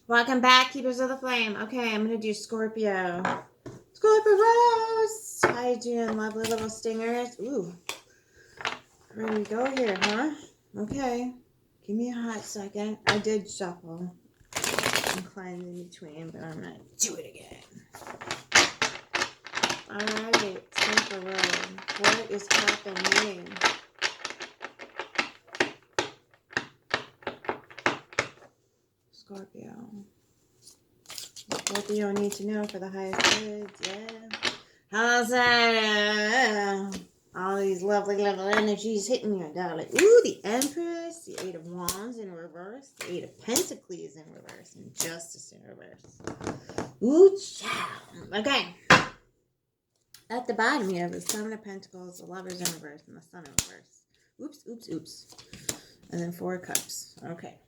Welcome back, Keepers of the Flame. Okay, I'm going to do Scorpio. Scorpio Rose! How you doing, lovely little stingers? Ooh. Ready to go here, huh? Okay. Give me a hot second. I did shuffle. I'm cleansing in between, but I'm going to do it again. Alright, Scorpio Rose. What is happening? Scorpio. Scorpio need to know for the highest bids, yeah. How's that? All these lovely little energies hitting you, darling. Ooh, the Empress, the Eight of Wands in reverse, the Eight of Pentacles in reverse, and Justice in reverse. Ooh, child. Okay. At the bottom, you have the Seven of Pentacles, the Lovers in reverse, and the Sun in reverse. Oops, oops, oops. And then Four of Cups. Okay.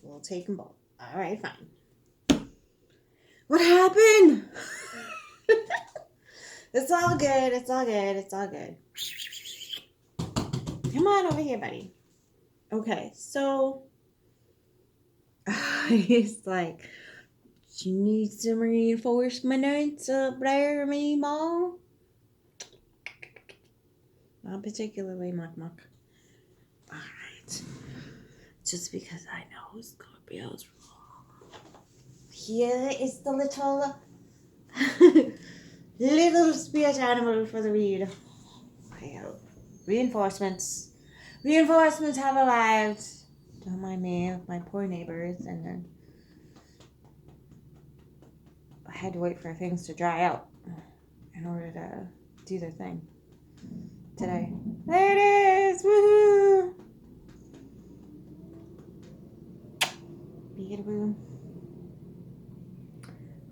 We'll take them both. All right, fine. What happened? It's all good. It's all good. It's all good. Come on over here, buddy. Okay, so he's like, you need some reinforcements up there, me, Mom? Not particularly, Muck Muck. All right. Just because I know Scorpio's wrong. Here is the little spirit animal for the read. Reinforcements. Reinforcements have arrived. Don't mind me, my poor neighbors, and then I had to wait for things to dry out in order to do their thing today. There it is! Woohoo! Peekaboo.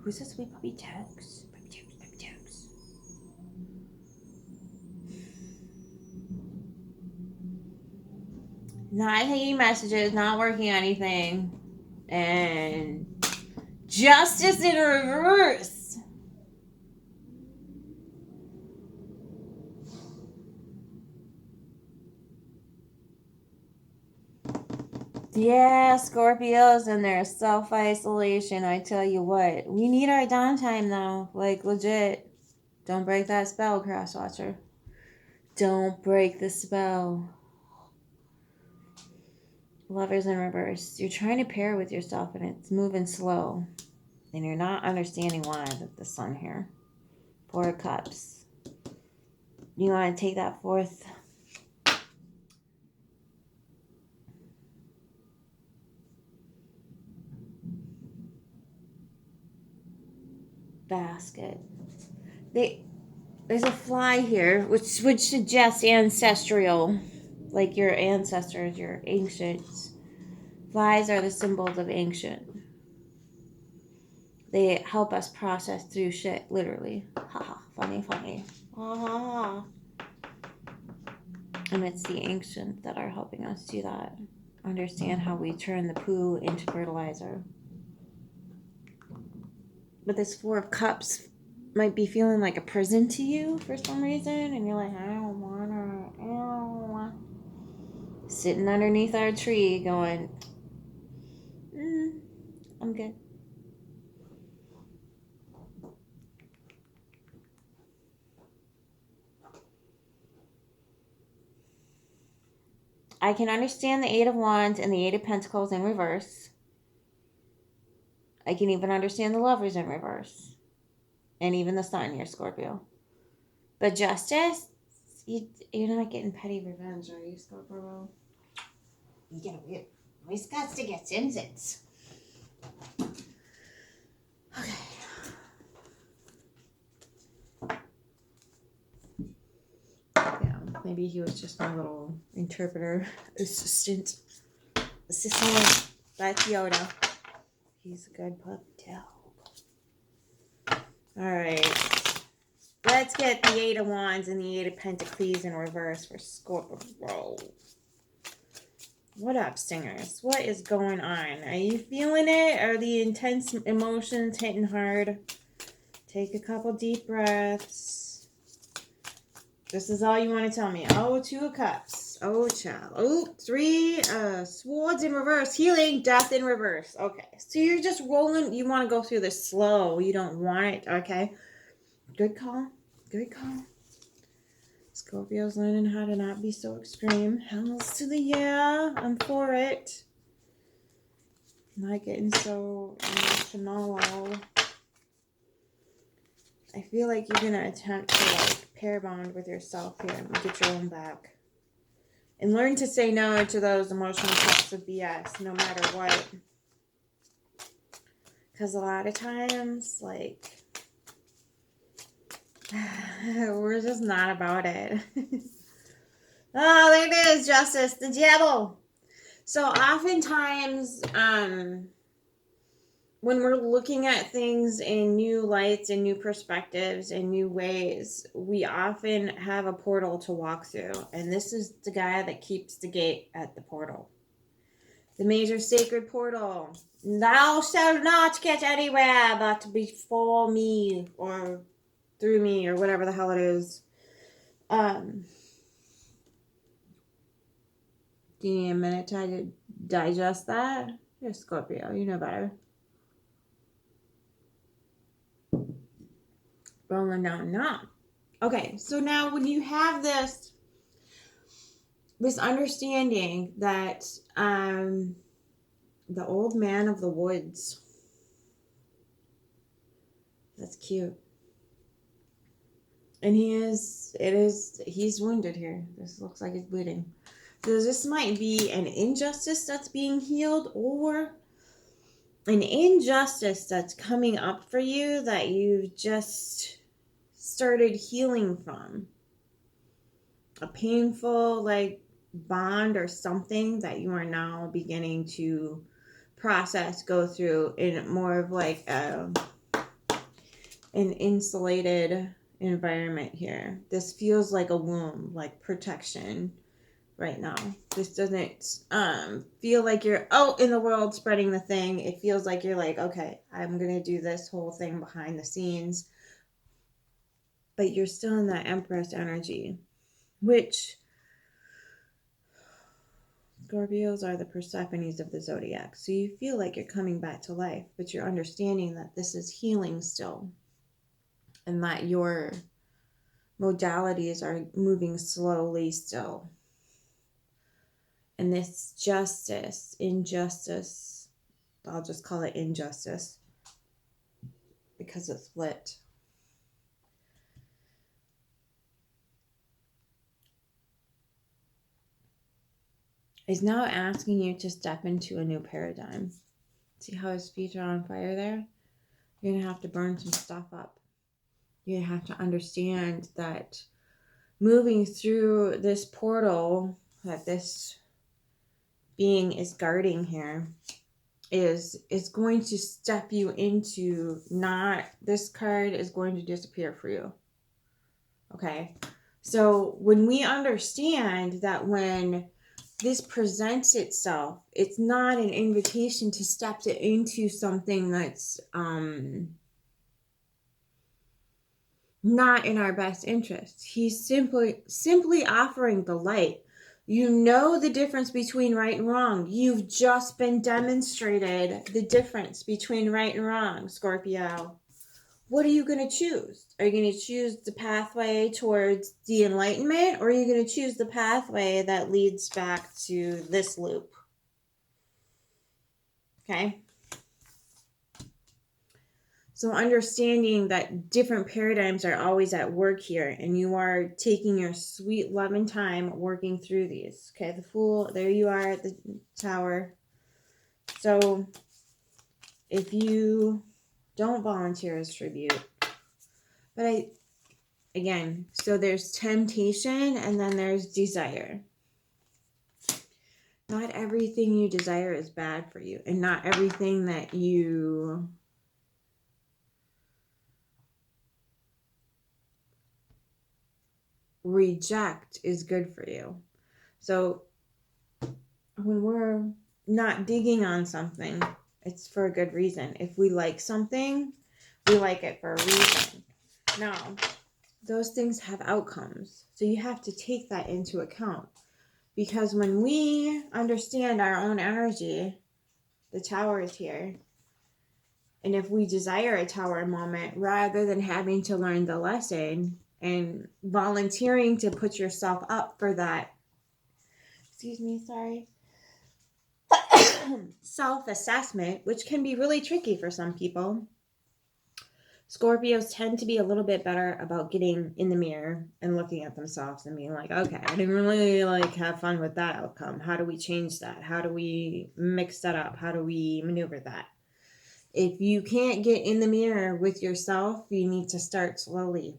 Who's this sweet puppy Jokes? Puppy Jokes, Puppy Jokes. Not taking messages, not working on anything. And Justice in reverse. Yeah, Scorpios and their self-isolation. I tell you what. We need our downtime, though. Like, legit. Don't break that spell, Crosswatcher. Don't break the spell. Lovers in reverse. You're trying to pair with yourself, and it's moving slow. And you're not understanding why with the Sun here. Four of Cups. You want to take that fourth basket. There's a fly here, which would suggest ancestral, like your ancestors, your ancients. Flies are the symbols of ancient. They help us process through shit, literally. Haha, funny, funny. Ha. And it's the ancients that are helping us do that. Understand how we turn the poo into fertilizer. But this Four of Cups might be feeling like a prison to you for some reason, and you're like, I don't wanna. Sitting underneath our tree going, I'm good. I can understand the Eight of Wands and the Eight of Pentacles in reverse. I can even understand the Lovers in reverse. And even the Sun here, Scorpio. But Justice, you're not getting petty revenge, are you, Scorpio? You get a weird. Always got to get Simpsons. Okay. Yeah, maybe he was just my little interpreter assistant like Yoda. He's a good pup too. Alright. Let's get the Eight of Wands and the Eight of Pentacles in reverse for Scorpio. What up, singers? What is going on? Are you feeling it? Are the intense emotions hitting hard? Take a couple deep breaths. This is all you want to tell me. Oh, Two of Cups. Oh, child. Oh, 3 swords in reverse. Healing, death in reverse. Okay. So you're just rolling. You want to go through this slow. You don't want it. Okay. Good call. Good call. Scorpio's learning how to not be so extreme. Hells to the yeah. I'm for it. Not getting so emotional. I feel like you're going to attempt to like pair bond with yourself here and get your own back. And learn to say no to those emotional cups of BS, no matter what. Because a lot of times, like, we're just not about it. Oh, there it is, Justice, the devil. So oftentimes, when we're looking at things in new lights and new perspectives and new ways, we often have a portal to walk through. And this is the guy that keeps the gate at the portal. The major sacred portal. Thou shalt not get anywhere but before me or through me or whatever the hell it is. Do you need a minute to digest that? You're Scorpio. You know better. Rolling down. No. Okay, so now when you have this understanding that the old man of the woods, that's cute. And he's wounded here. This looks like he's bleeding. So this might be an injustice that's being healed or an injustice that's coming up for you that you've just started healing from. A painful like bond or something that you are now beginning to process, go through in more of like an insulated environment here. This feels like a womb, like protection right now. This doesn't feel like you're out in the world spreading the thing. It feels like you're like, okay, I'm gonna do this whole thing behind the scenes, but you're still in that Empress energy, which Scorpios are the Persephones of the zodiac. So you feel like you're coming back to life, but you're understanding that this is healing still, and that your modalities are moving slowly still. And this injustice, I'll just call it injustice because it's split. Is now asking you to step into a new paradigm. See how his feet are on fire there? You're going to have to burn some stuff up. You're going to have to understand that moving through this portal that this being is guarding here is going to step you into not, this card is going to disappear for you. Okay? So when we understand that when this presents itself, it's not an invitation to step into something that's not in our best interest. He's simply offering the light. You know the difference between right and wrong. You've just been demonstrated the difference between right and wrong, Scorpio. What are you going to choose? Are you going to choose the pathway towards the enlightenment, or are you going to choose the pathway that leads back to this loop? Okay? So understanding that different paradigms are always at work here, and you are taking your sweet loving time working through these. Okay, the Fool, there you are at the Tower. So if you don't volunteer as tribute, but again, so there's temptation and then there's desire. Not everything you desire is bad for you, and not everything that you reject is good for you. So when we're not digging on something, it's for a good reason. If we like something, we like it for a reason. Now, those things have outcomes, so you have to take that into account. Because when we understand our own energy, the Tower is here. And if we desire a Tower moment, rather than having to learn the lesson and volunteering to put yourself up for that, self-assessment, which can be really tricky for some people, Scorpios tend to be a little bit better about getting in the mirror and looking at themselves and being like, okay, I didn't really have fun with that outcome. How do we change that? How do we mix that up? How do we maneuver that? If you can't get in the mirror with yourself, you need to start slowly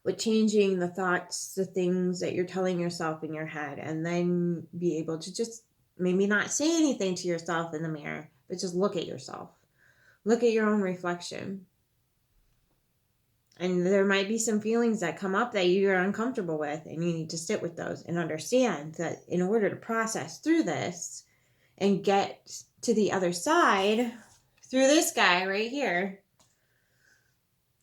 with changing the thoughts, the things that you're telling yourself in your head, and then be able to just maybe not say anything to yourself in the mirror, but just look at yourself. Look at your own reflection. And there might be some feelings that come up that you're uncomfortable with, and you need to sit with those and understand that in order to process through this and get to the other side through this guy right here.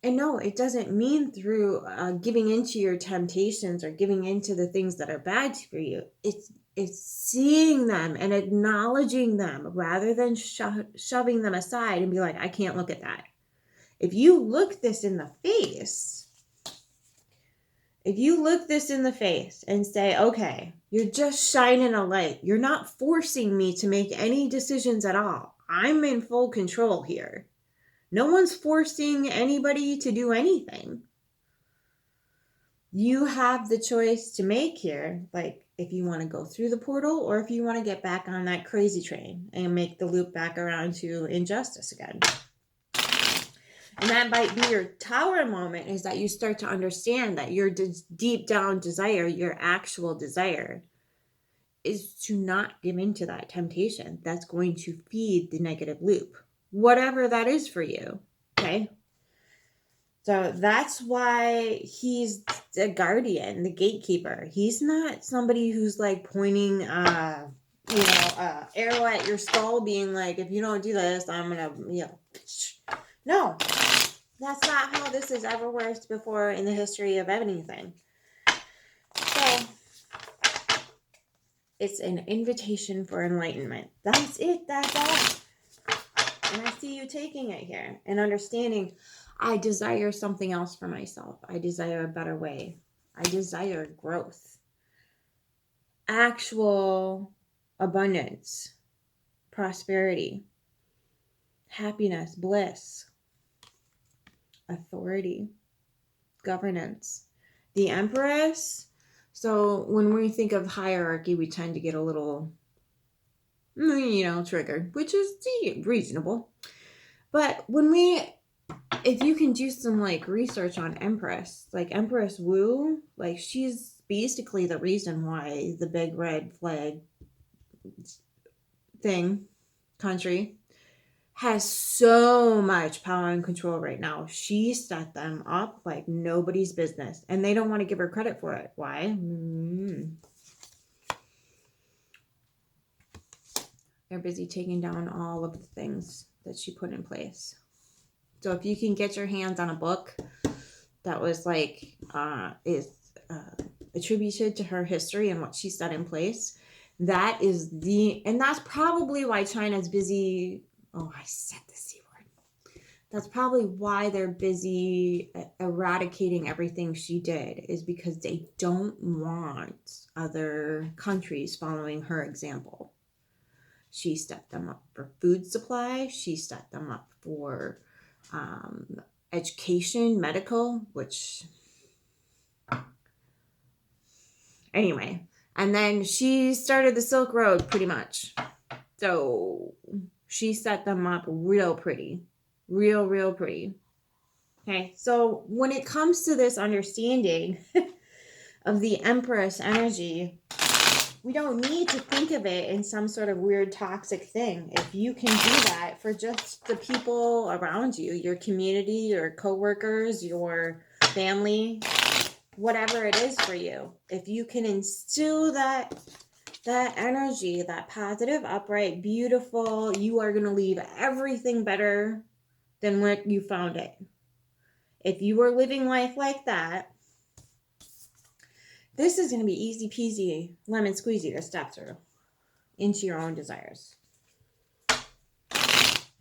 And no, it doesn't mean through giving into your temptations or giving into the things that are bad for you. It's seeing them and acknowledging them rather than shoving them aside and be like, I can't look at that. If you look this in the face, and say, okay, you're just shining a light. You're not forcing me to make any decisions at all. I'm in full control here. No one's forcing anybody to do anything. You have the choice to make here, like if you want to go through the portal or if you want to get back on that crazy train and make the loop back around to injustice again. And that might be your Tower moment, is that you start to understand that your deep down desire, your actual desire, is to not give into that temptation that's going to feed the negative loop, whatever that is for you. Okay. So that's why he's the guardian, the gatekeeper. He's not somebody who's like pointing, arrow at your skull, being like, if you don't do this, I'm gonna, No, that's not how this has ever worked before in the history of anything. So it's an invitation for enlightenment. That's it. That's all. And I see you taking it here and understanding, I desire something else for myself. I desire a better way. I desire growth, actual abundance, prosperity, happiness, bliss, authority, governance. The Empress. So when we think of hierarchy, we tend to get a little, triggered, which is reasonable. But if you can do some research on Empress, like Empress Wu, she's basically the reason why the big red flag country has so much power and control right now. She set them up like nobody's business, and they don't want to give her credit for it. Why? They're busy taking down all of the things that she put in place. So if you can get your hands on a book that was attributed to her history and what she set in place, and that's probably why China's busy. Oh, I said the C word. That's probably why they're busy eradicating everything she did, is because they don't want other countries following her example. She set them up for food supply. She set them up for education, medical, anyway. And then she started the Silk Road pretty much. So she set them up real pretty. Real pretty. Okay, so when it comes to this understanding of the Empress energy, we don't need to think of it in some sort of weird toxic thing. If you can do that for just the people around you, your community, your coworkers, your family, whatever it is for you, if you can instill that energy, that positive, upright, beautiful, you are going to leave everything better than what you found it. If you are living life like that, This is going to be easy peasy, lemon squeezy to step through into your own desires.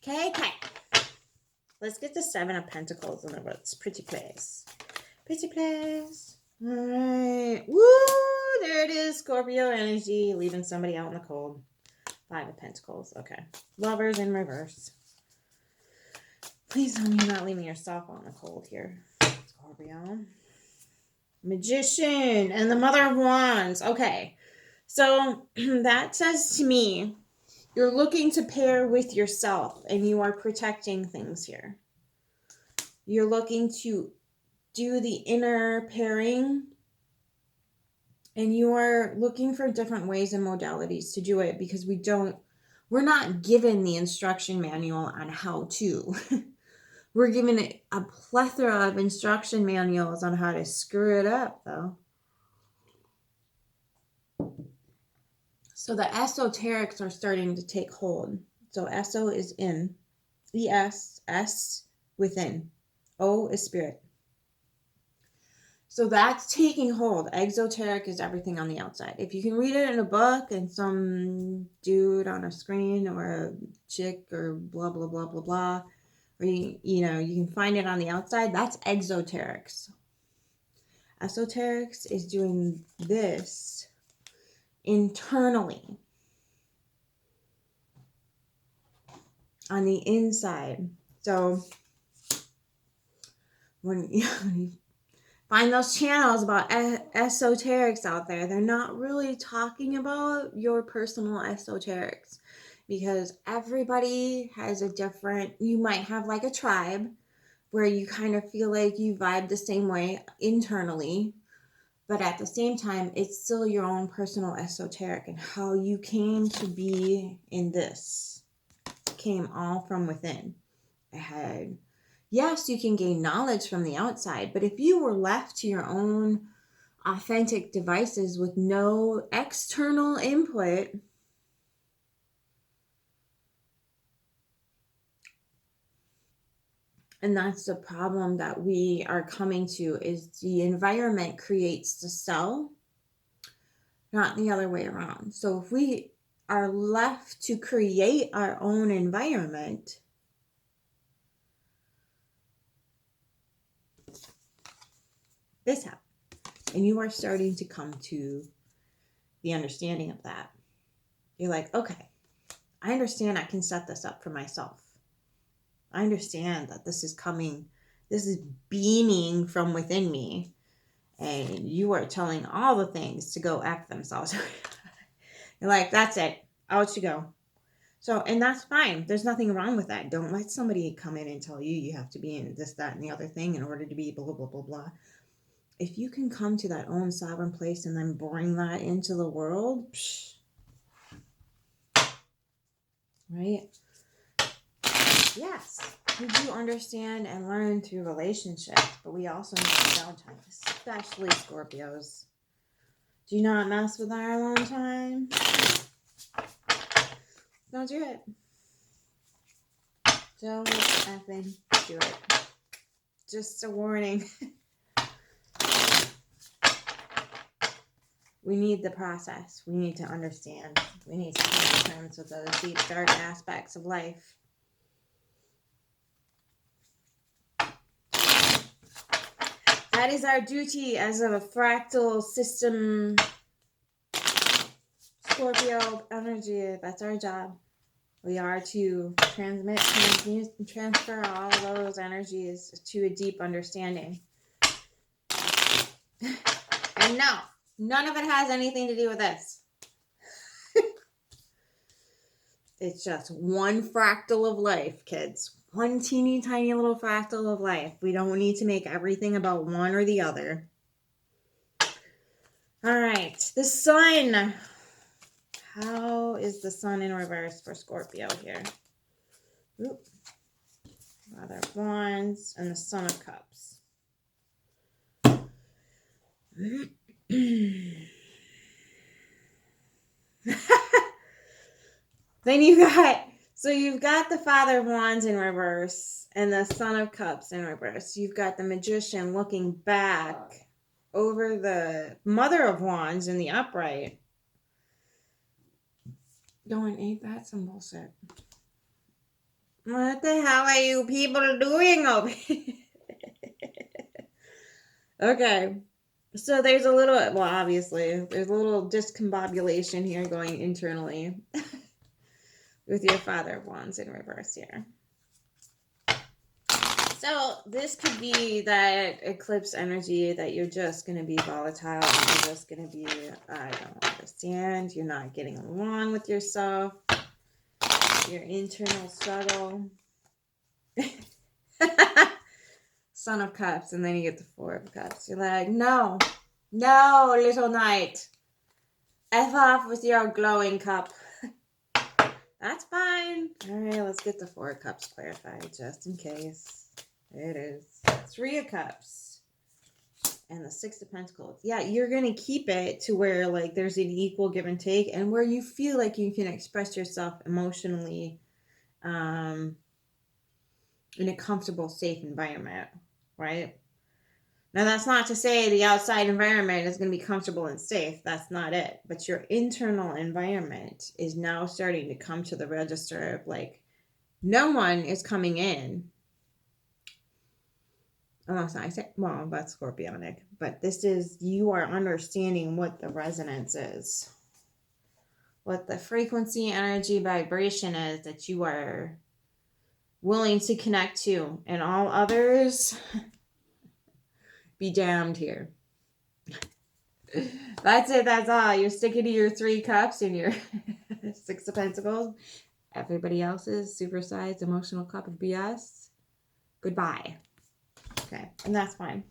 Okay. Let's get the Seven of Pentacles in the woods. Pretty place. Pretty place. All right. Woo! There it is. Scorpio energy. Leaving somebody out in the cold. Five of Pentacles. Okay. Lovers in reverse. Please tell me you're not leaving yourself out in the cold here. Scorpio. Magician. And the Mother of Wands. Okay. So that says to me, you're looking to pair with yourself and you are protecting things here. You're looking to do the inner pairing and you are looking for different ways and modalities to do it because we're not given the instruction manual on how to. We're given a plethora of instruction manuals on how to screw it up though. So the esoterics are starting to take hold. So SO is in, ES, S within, O is spirit. So that's taking hold. Exoteric is everything on the outside. If you can read it in a book and some dude on a screen or a chick or blah, blah, blah, blah, blah, or you can find it on the outside, that's exoterics. Esoterics is doing this internally on the inside. So when you find those channels about esoterics out there, they're not really talking about your personal esoterics because everybody has a different, you might have like a tribe where you kind of feel like you vibe the same way internally. But at the same time, it's still your own personal esoteric and how you came to be in this came all from within. Yes, you can gain knowledge from the outside, but if you were left to your own authentic devices with no external input, and that's the problem that we are coming to, is the environment creates the cell, not the other way around. So if we are left to create our own environment, this happens. And you are starting to come to the understanding of that. You're like, okay, I understand I can set this up for myself. I understand that this is coming, this is beaming from within me. And you are telling all the things to go F themselves. You're like, that's it. Out you go. So, and that's fine. There's nothing wrong with that. Don't let somebody come in and tell you have to be in this, that, and the other thing in order to be blah, blah, blah, blah. If you can come to that own sovereign place and then bring that into the world, right? Yes, we do understand and learn through relationships, but we also need downtime, especially Scorpios. Do not mess with our alone time. Don't do it. Don't effing do it. Just a warning. We need the process. We need to understand. We need to come to terms with those deep, dark aspects of life. That is our duty as a fractal system Scorpio energy. That's our job. We are to transmit, transmute, and transfer all of those energies to a deep understanding. And no, none of it has anything to do with this. It's just one fractal of life, kids. One teeny tiny little fractal of life. We don't need to make everything about one or the other. All right, the sun. How is the sun in reverse for Scorpio here? Oop. Mother of Wands and the Son of Cups. Then you've got the Father of Wands in reverse and the Son of Cups in reverse. You've got the Magician looking back over the Mother of Wands in the upright. Going, ain't that some bullshit? What the hell are you people doing over here? Okay. So there's a little, well, obviously, there's a little discombobulation here going internally with your Father of Wands in reverse here. So this could be that eclipse energy that you're just going to be volatile and you're just going to be, I don't understand, you're not getting along with yourself, your internal struggle. Son of Cups, and then you get the Four of Cups. You're like, no, little knight. F off with your glowing cup. That's fine. All right, let's get the Four of Cups clarified just in case. There it is. Three of Cups. And the Six of Pentacles. Yeah, you're going to keep it to where like there's an equal give and take and where you feel like you can express yourself emotionally in a comfortable, safe environment. Right? Now, that's not to say the outside environment is going to be comfortable and safe. That's not it. But your internal environment is now starting to come to the register of like, no one is coming in. Unless I say, well, that's Scorpionic. But this is, you are understanding what the resonance is. What the frequency, energy, vibration is that you are willing to connect to. And all others... be damned here. That's it. That's all. You're sticking to your Three Cups and your Six of Pentacles. Everybody else's supersized emotional cup of BS. Goodbye. Okay. And that's fine.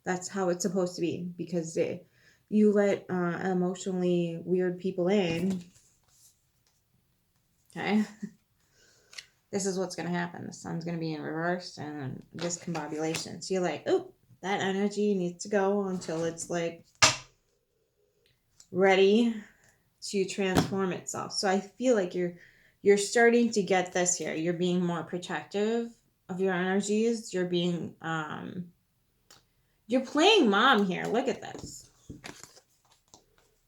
That's how it's supposed to be. Because you let emotionally weird people in. Okay. This is what's going to happen. The sun's going to be in reverse and discombobulation. So you're like, oh, that energy needs to go until it's like ready to transform itself. So I feel like you're starting to get this here. You're being more protective of your energies. You're being you're playing mom here. Look at this.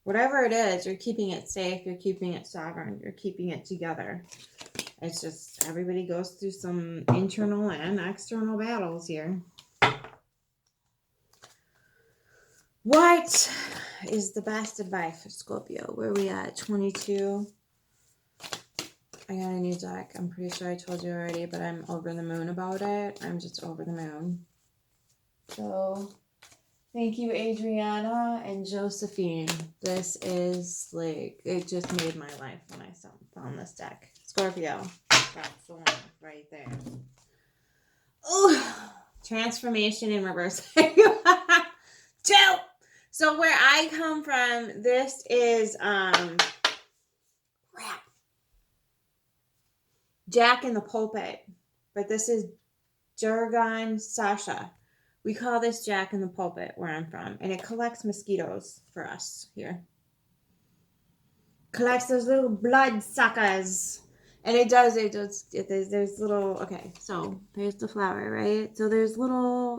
Whatever it is, you're keeping it safe, you're keeping it sovereign, you're keeping it together. It's just everybody goes through some internal and external battles here. What is the best advice for Scorpio? Where are we at? 22. I got a new deck. I'm pretty sure I told you already, but I'm over the moon about it. I'm just over the moon. So, thank you, Adriana and Josephine. This is like, it just made my life when I found this deck. Scorpio. That's the one right there. Oh, transformation in reverse. Two. So where I come from, this is Jack in the Pulpit, but this is Jargon Sasha. We call this Jack in the Pulpit where I'm from, and it collects mosquitoes for us here. Collects those little blood suckers. And there's little, okay, so there's the flower, right? So there's a little,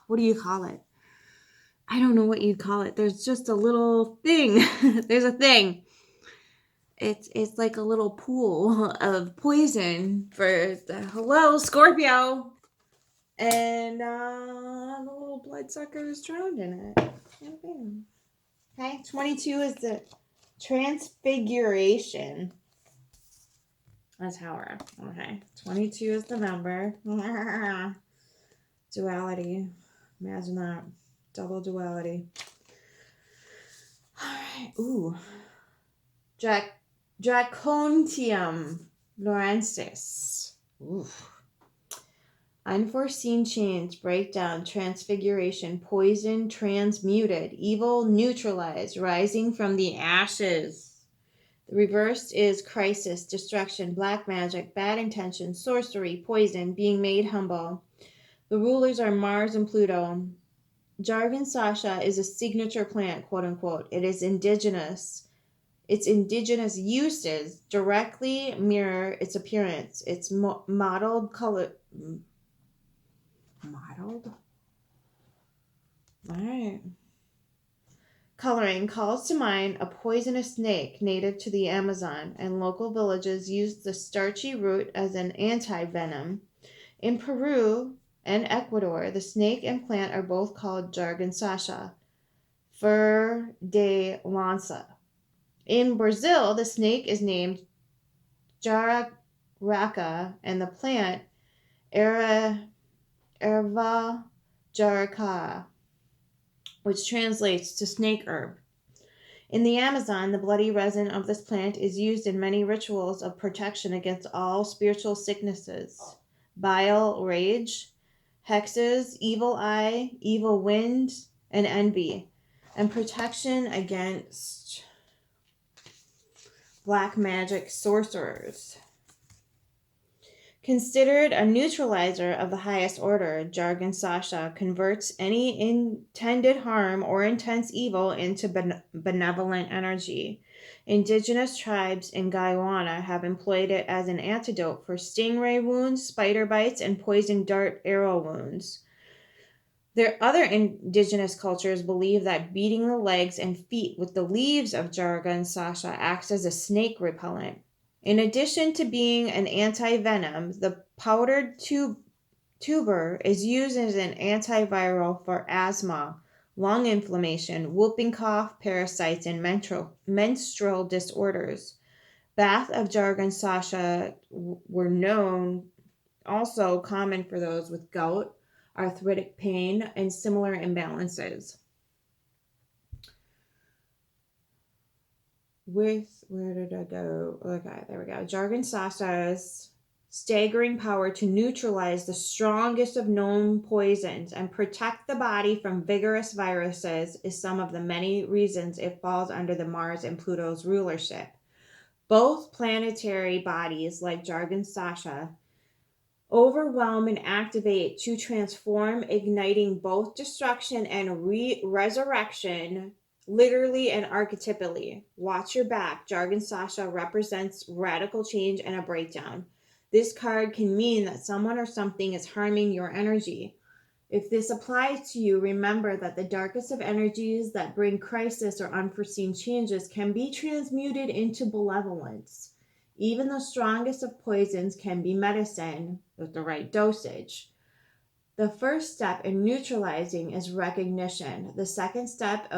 what do you call it? I don't know what you'd call it. There's just a little thing. There's a thing. It's like a little pool of poison for the hello Scorpio, and the little bloodsucker is drowned in it. Okay, 22 is the transfiguration. That's how we're okay. 22 is the number. Duality. Imagine that. Double duality. Alright. Ooh. Dracontium Laurensis. Ooh. Unforeseen change, breakdown, transfiguration, poison, transmuted, evil, neutralized, rising from the ashes. The reverse is crisis, destruction, black magic, bad intention, sorcery, poison, being made humble. The rulers are Mars and Pluto. Jargon Sasha is a signature plant, quote unquote. It is indigenous. Its indigenous uses directly mirror its appearance. Its mottled color. Mottled. All right. Coloring calls to mind a poisonous snake native to the Amazon, and local villages use the starchy root as an anti-venom. In Peru and Ecuador, the snake and plant are both called jargon sasha, fur de lança. In Brazil, the snake is named jararaca, and the plant Erva jaraca, which translates to snake herb. In the Amazon, the bloody resin of this plant is used in many rituals of protection against all spiritual sicknesses, bile, rage, hexes, evil eye, evil wind, and envy, and protection against black magic sorcerers. Considered a neutralizer of the highest order, jargon sasha converts any intended harm or intense evil into benevolent energy. Indigenous tribes in Guyana have employed it as an antidote for stingray wounds, spider bites, and poison dart arrow wounds. Their other indigenous cultures believe that beating the legs and feet with the leaves of jargon sasha acts as a snake repellent. In addition to being an anti-venom, the powdered tuber is used as an antiviral for asthma, lung inflammation, whooping cough, parasites, and menstrual disorders. Bath of jargon sasha were known, also common for those with gout, arthritic pain, and similar imbalances. Where did I go? Okay, there we go. Jargon sasha's staggering power to neutralize the strongest of known poisons and protect the body from vigorous viruses is some of the many reasons it falls under the Mars and Pluto's rulership. Both planetary bodies, like jargon sasha, overwhelm and activate to transform, igniting both destruction and resurrection, literally and archetypally. Watch your back. Jargon sasha represents radical change and a breakdown. This card can mean that someone or something is harming your energy. If this applies to you, remember that the darkest of energies that bring crisis or unforeseen changes can be transmuted into benevolence. Even the strongest of poisons can be medicine with the right dosage. The first step in neutralizing is recognition. The second step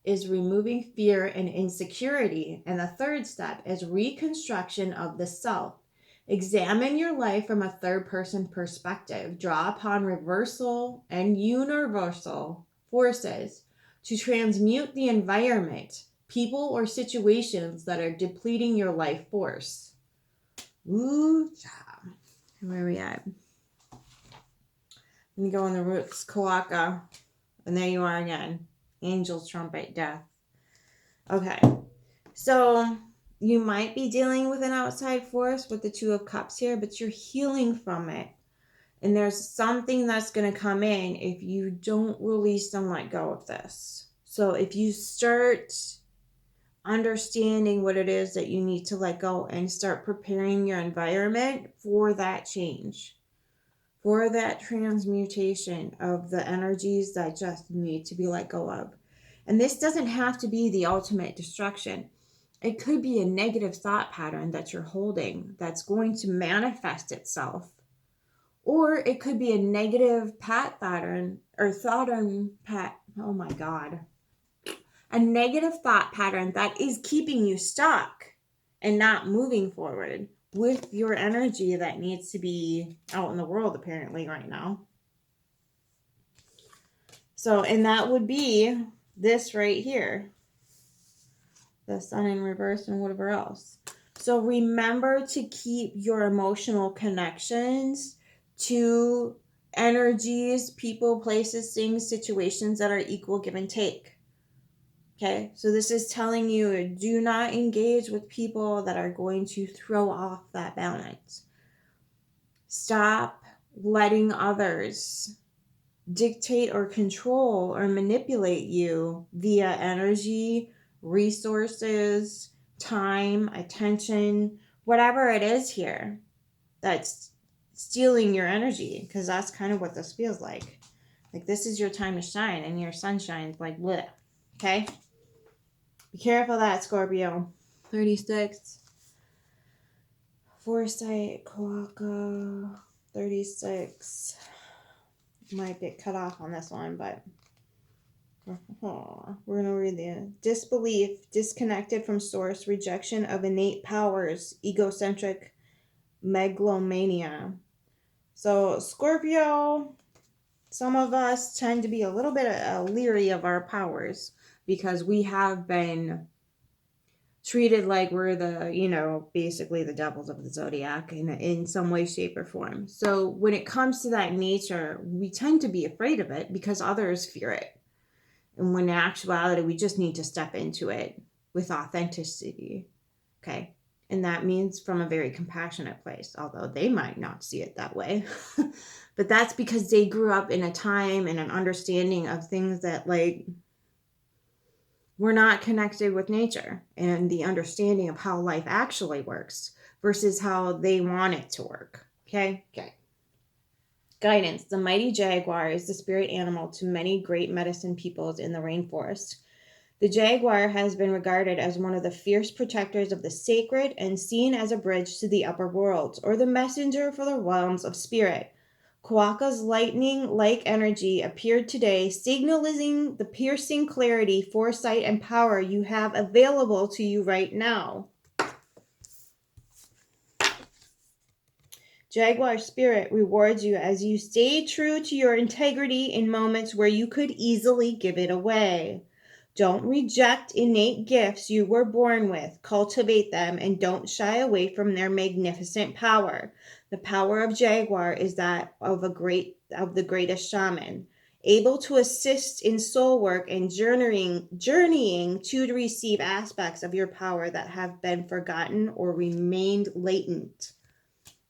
is removing fear and insecurity. And the third step is reconstruction of the self. Examine your life from a third-person perspective. Draw upon reversal and universal forces to transmute the environment, people, or situations that are depleting your life force. Ooh, yeah. Where are we at? Let me go on the roots. Kawaka. And there you are again. Angel's trumpet, death. Okay. So you might be dealing with an outside force with the Two of Cups here, but you're healing from it. And there's something that's going to come in if you don't release and let go of this. So if you start understanding what it is that you need to let go and start preparing your environment for that change, for that transmutation of the energies that just need to be let go of. And this doesn't have to be the ultimate destruction. It could be a negative thought pattern that you're holding that's going to manifest itself. Or it could be a negative a negative thought pattern that is keeping you stuck and not moving forward with your energy that needs to be out in the world apparently right now. So, and that would be this right here. The sun in reverse and whatever else. So remember to keep your emotional connections to energies, people, places, things, situations that are equal give and take. Okay, so this is telling you do not engage with people that are going to throw off that balance. Stop letting others dictate or control or manipulate you via energy, resources, time, attention, whatever it is here that's stealing your energy, because that's kind of what this feels like. Like, this is your time to shine, and your sunshine's like, bleh. Okay? Be careful of that, Scorpio. 36. Foresight, Kawaka. 36. Might get cut off on this one, but we're going to read the disbelief, disconnected from source, rejection of innate powers, egocentric megalomania. So, Scorpio, some of us tend to be a little bit leery of our powers because we have been treated like we're the, basically the devils of the zodiac in some way, shape, or form. So when it comes to that nature, we tend to be afraid of it because others fear it. And when in actuality, we just need to step into it with authenticity. Okay. And that means from a very compassionate place, although they might not see it that way. But that's because they grew up in a time and an understanding of things that, like, we're not connected with nature and the understanding of how life actually works versus how they want it to work. Okay? Guidance. The mighty jaguar is the spirit animal to many great medicine peoples in the rainforest. The jaguar has been regarded as one of the fierce protectors of the sacred and seen as a bridge to the upper worlds, or the messenger for the realms of spirit. Kawaka's lightning-like energy appeared today, signalizing the piercing clarity, foresight, and power you have available to you right now. Jaguar spirit rewards you as you stay true to your integrity in moments where you could easily give it away. Don't reject innate gifts you were born with. Cultivate them and don't shy away from their magnificent power. The power of Jaguar is that of the greatest shaman, able to assist in soul work and journeying to receive aspects of your power that have been forgotten or remained latent.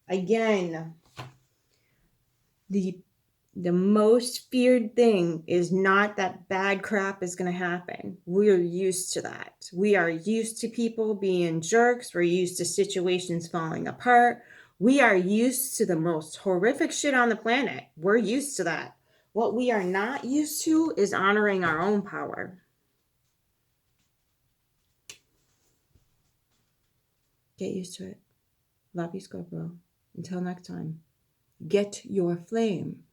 Again, the most feared thing is not that bad crap is going to happen. We're used to that. We are used to people being jerks. We're used to situations falling apart. We are used to the most horrific shit on the planet. We're used to that. What we are not used to is honoring our own power. Get used to it. Love you, Scorpio. Until next time, get your flame.